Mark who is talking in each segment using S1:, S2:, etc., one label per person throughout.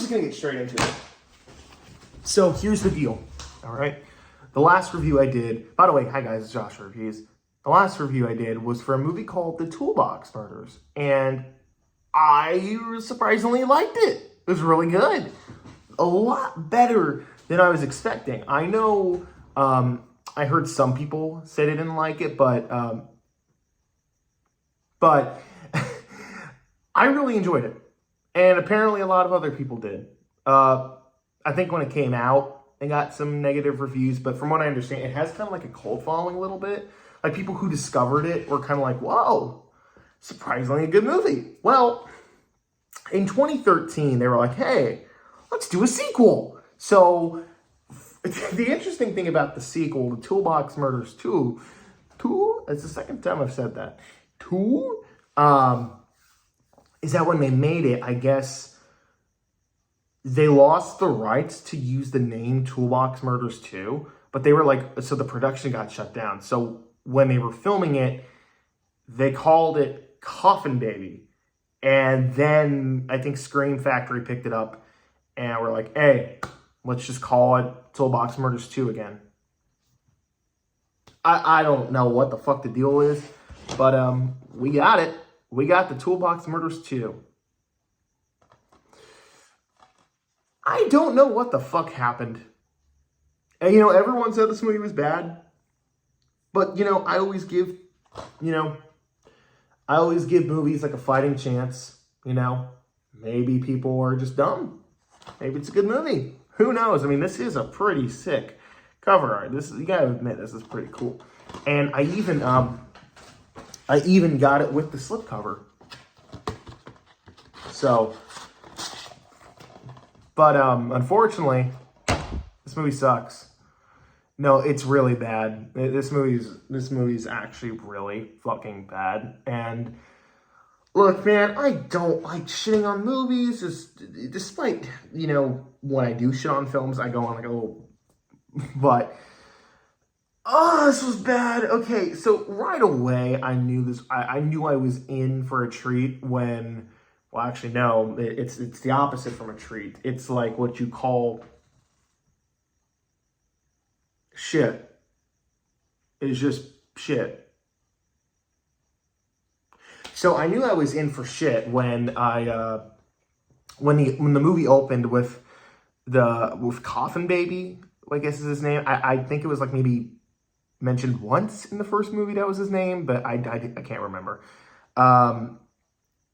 S1: just going to get straight into it. So here's the deal, all right? The last review I did, by the way, hi guys, it's Josh Reviews. The last review I did was for a movie called The Toolbox Murders, and I surprisingly liked it. It was really good. A lot better than I was expecting. I know I heard some people say they didn't like it, but I really enjoyed it. And apparently a lot of other people did. I think when it came out, it got some negative reviews, but from what I understand, it has kind of like a cult following a little bit. Like people who discovered it were kind of like, whoa, surprisingly a good movie. Well, in 2013, they were like, hey, let's do a sequel. So the interesting thing about the sequel, The Toolbox Murders 2, it's the second time I've said that, is that when they made it, I guess they lost the rights to use the name Toolbox Murders 2, but they were like, so the production got shut down. So when they were filming it, they called it Coffin Baby. And then I think Scream Factory picked it up and we're like, hey, let's just call it Toolbox Murders 2 again. I don't know what the fuck the deal is, but we got it. We got the Toolbox Murders 2. I don't know what the fuck happened. And, you know, everyone said this movie was bad. But, you know, I always give movies like a fighting chance. You know, maybe people are just dumb. Maybe it's a good movie. Who knows? I mean, this is a pretty sick cover art. This, you gotta admit, this is pretty cool. And I even got it with the slipcover. So, but unfortunately, this movie sucks. No, it's really bad. This movie's actually really fucking bad. And look, man, I don't like shitting on movies. Despite, you know, when I do shit on films, I go on like a little, but this was bad. Okay, so right away, I knew this. I knew I was in for a treat when, well, actually, no, it's the opposite from a treat. It's like what you call shit. It's just shit. So I knew I was in for shit when when the movie opened with Coffin Baby, I guess is his name. I think it was like maybe mentioned once in the first movie that was his name, but I can't remember.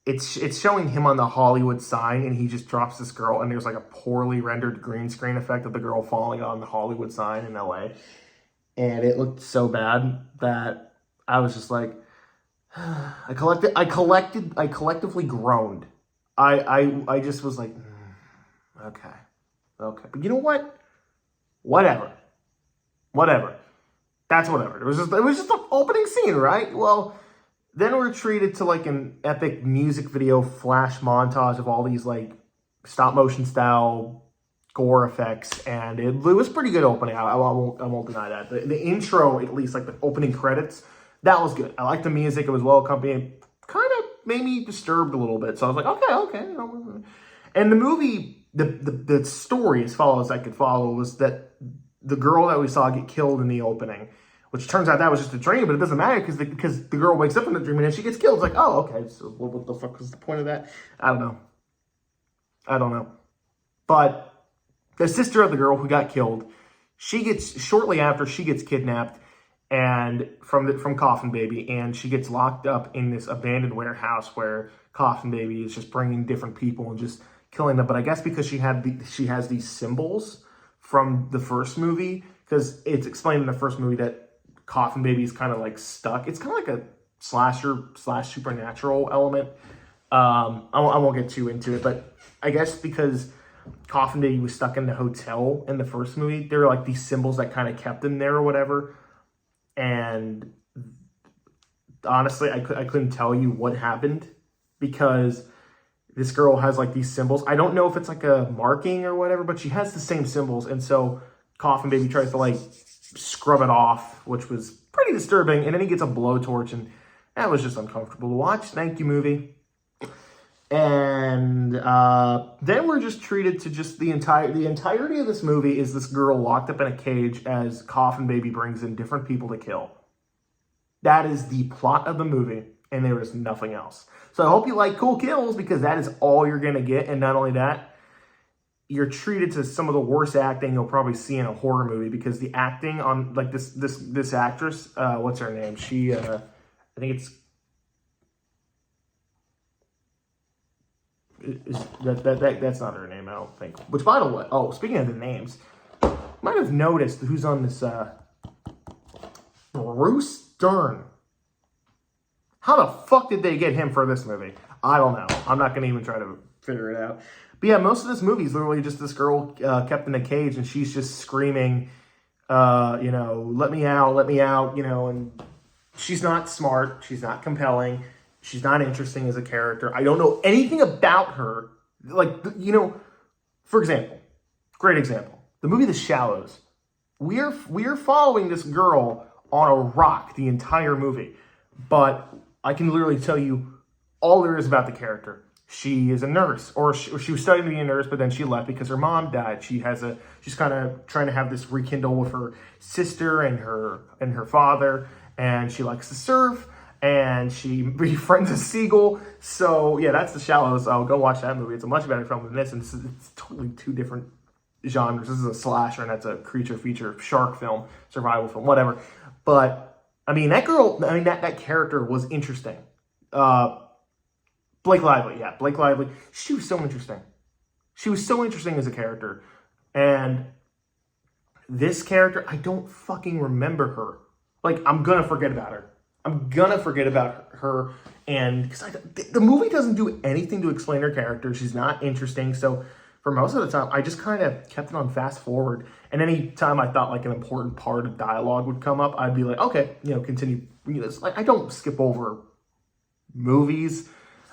S1: It's showing him on the Hollywood sign, and he just drops this girl, and there's like a poorly rendered green screen effect of the girl falling on the Hollywood sign in LA. And it looked so bad that I was just like, I collectively groaned. I just was like, okay. But you know what? Whatever. That's whatever. It was just an opening scene, right? Well, then we're treated to like an epic music video flash montage of all these like stop motion style gore effects, and it was pretty good opening. I won't deny that. The intro, at least like the opening credits, that was good. I liked the music. It was well accompanied. Kind of made me disturbed a little bit. So I was like, okay. And the movie, the story as far as I could follow was that the girl that we saw get killed in the opening, which turns out that was just a dream, but it doesn't matter because the girl wakes up in the dream and then she gets killed. It's like, oh, okay, so what the fuck was the point of that? I don't know. But the sister of the girl who got killed, shortly after she gets kidnapped and from Coffin Baby, and she gets locked up in this abandoned warehouse where Coffin Baby is just bringing different people and just killing them. But I guess because she has these symbols from the first movie, because it's explained in the first movie that Coffin Baby is kind of like stuck. It's kind of like a slasher/supernatural element. I won't get too into it, but I guess because Coffin Baby was stuck in the hotel in the first movie, there were like these symbols that kind of kept him there or whatever. And honestly, I couldn't tell you what happened because this girl has like these symbols. I don't know if it's like a marking or whatever, but she has the same symbols. And so Coffin Baby tries to like scrub it off, which was pretty disturbing. And then he gets a blowtorch, and that was just uncomfortable to watch. Thank you, movie. And then we're just treated to just the entirety of this movie is this girl locked up in a cage as Coffin Baby brings in different people to kill. That is the plot of the movie, and there is nothing else. So I hope you like cool kills, because that is all you're going to get. And not only that, you're treated to some of the worst acting you'll probably see in a horror movie, because the acting on like this actress, what's her name? She, I think it's that's not her name, I don't think. Which, by the way, oh, speaking of the names, you might have noticed who's on this, Bruce Dern. How the fuck did they get him for this movie? I don't know. I'm not going to even try to figure it out. But yeah, most of this movie is literally just this girl kept in a cage, and she's just screaming, you know, let me out, you know, and she's not smart. She's not compelling. She's not interesting as a character. I don't know anything about her. Like, you know, for example, great example, the movie The Shallows. We are following this girl on a rock the entire movie, but I can literally tell you all there is about the character. She is a nurse, or she was studying to be a nurse, but then she left because her mom died. She's kind of trying to have this rekindle with her sister and her father, and she likes to surf, and she befriends a seagull. So yeah, that's The Shallows. I'll go watch that movie. It's a much better film than this, and it's totally two different genres. This is a slasher, and that's a creature feature, shark film, survival film, whatever. But I mean, that girl, I mean, that character was interesting. Blake Lively, yeah, Blake Lively. She was so interesting. She was so interesting as a character. And this character, I don't fucking remember her. Like, I'm gonna forget about her. And because the movie doesn't do anything to explain her character. She's not interesting. So for most of the time, I just kind of kept it on fast forward. And any time I thought like an important part of dialogue would come up, I'd be like, okay, you know, continue. Like, I don't skip over movies.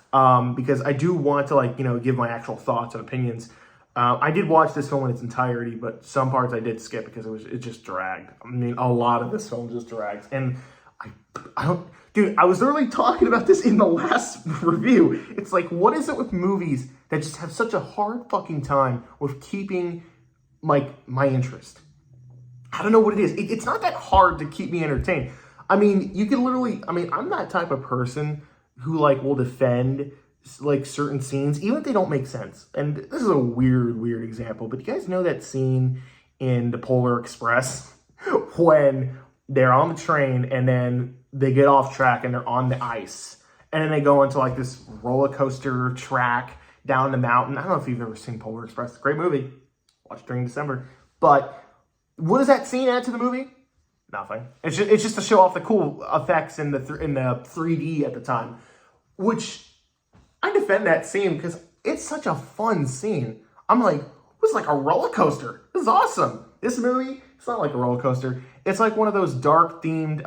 S1: Because I do want to, like, you know, give my actual thoughts and opinions. I did watch this film in its entirety, but some parts I did skip because it just dragged. I mean, a lot of this film just drags. And I don't, dude, I was literally talking about this in the last review. It's like, what is it with movies that just have such a hard fucking time with keeping, like, my interest? I don't know what it is. It's not that hard to keep me entertained. I mean, you can literally, I mean, I'm that type of person who, like, will defend, like, certain scenes, even if they don't make sense. And this is a weird example, but you guys know that scene in The Polar Express when they're on the train and then they get off track and they're on the ice, and then they go into, like, this roller coaster track down the mountain. I don't know if you've ever seen Polar Express. It's a great movie. Watch it during December. But what does that scene add to the movie? Nothing. It's just to show off the cool effects in the 3D at the time, which I defend that scene because it's such a fun scene. I'm like, it was like a roller coaster. This is awesome. This movie, it's not like a roller coaster. It's like one of those dark themed,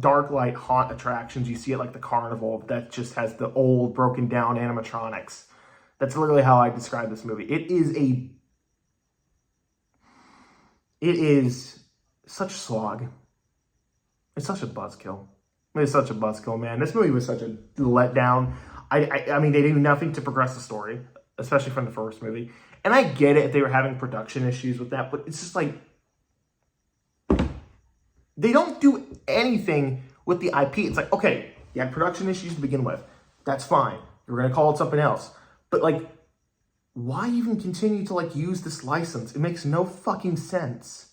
S1: dark light haunt attractions you see at like the carnival that just has the old broken down animatronics. That's literally how I describe this movie. It is such a slog. It's such a buzzkill. It's such a buzzkill, man. This movie was such a letdown. I mean, they did nothing to progress the story, especially from the first movie. And I get it if they were having production issues with that, but it's just like, they don't do anything with the IP. It's like, okay, you had production issues to begin with. That's fine. You're going to call it something else. But, like, why even continue to, like, use this license? It makes no fucking sense.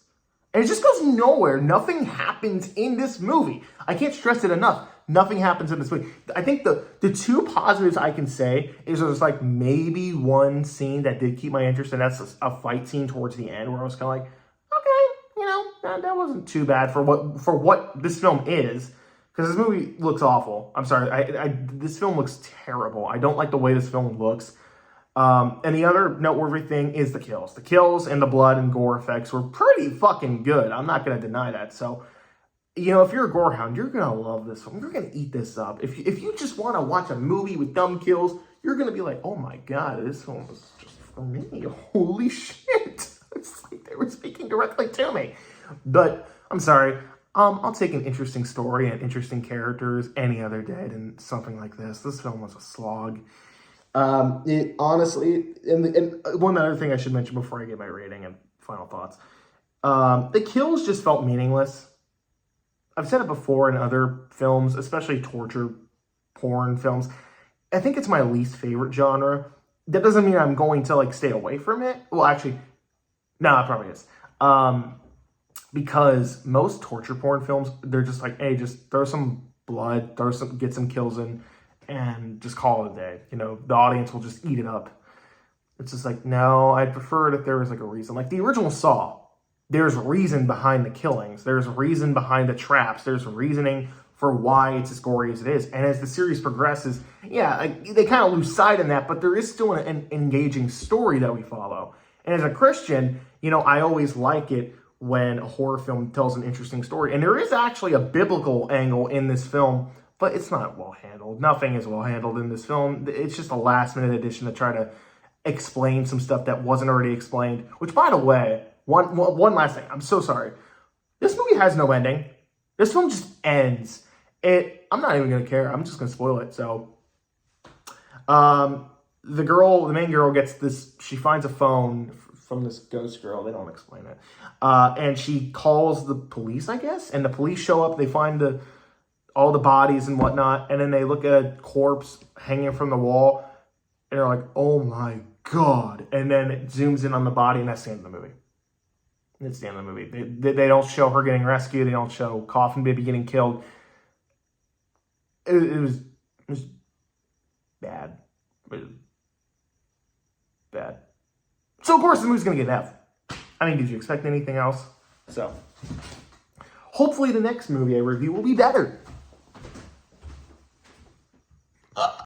S1: And it just goes nowhere. Nothing happens in this movie. I can't stress it enough. Nothing happens in this movie. I think the two positives I can say is there's, like, maybe one scene that did keep my interest, and that's a fight scene towards the end where I was kind of like, okay, you know, that wasn't too bad for what this film is. Because this movie looks awful. I'm sorry. This film looks terrible. I don't like the way this film looks. And the other noteworthy thing is the kills. The kills and the blood and gore effects were pretty fucking good. I'm not going to deny that. So, you know, if you're a gorehound, you're going to love this film. You're going to eat this up. If you just want to watch a movie with dumb kills, you're going to be like, oh my God, this film was just for me. Holy shit. It's like they were speaking directly to me. But I'm sorry. I'll take an interesting story and interesting characters any other day than something like this. This film was a slog. It honestly, and one other thing I should mention before I get my rating and final thoughts. The kills just felt meaningless. I've said it before in other films, especially torture porn films. I think it's my least favorite genre. That doesn't mean I'm going to like stay away from it. Well, actually, no, it probably is. Because most torture porn films, they're just like, hey, just throw some blood, get some kills in, and just call it a day. You know, the audience will just eat it up. It's just like, no, I'd prefer it if there was like a reason. Like the original Saw, there's reason behind the killings. There's reason behind the traps. There's reasoning for why it's as gory as it is. And as the series progresses, yeah, like, they kind of lose sight in that, but there is still an engaging story that we follow. And as a Christian, you know, I always like it when a horror film tells an interesting story. And there is actually a biblical angle in this film, but it's not well handled. Nothing is well handled in this film. It's just a last minute addition to try to explain some stuff that wasn't already explained. Which, by the way, one last thing. I'm so sorry. This movie has no ending. This film just ends. I'm not even going to care. I'm just going to spoil it. So, the main girl gets this, she finds a phone from this ghost girl. They don't explain it. And she calls the police, I guess. And the police show up. They find all the bodies and whatnot. And then they look at a corpse hanging from the wall. And they're like, oh my God. And then it zooms in on the body, and that's the end of the movie. It's the end of the movie. They don't show her getting rescued. They don't show Coffin Baby getting killed. It was bad. It was bad. So, of course, the movie's going to get an F. I mean, did you expect anything else? So, hopefully the next movie I review will be better.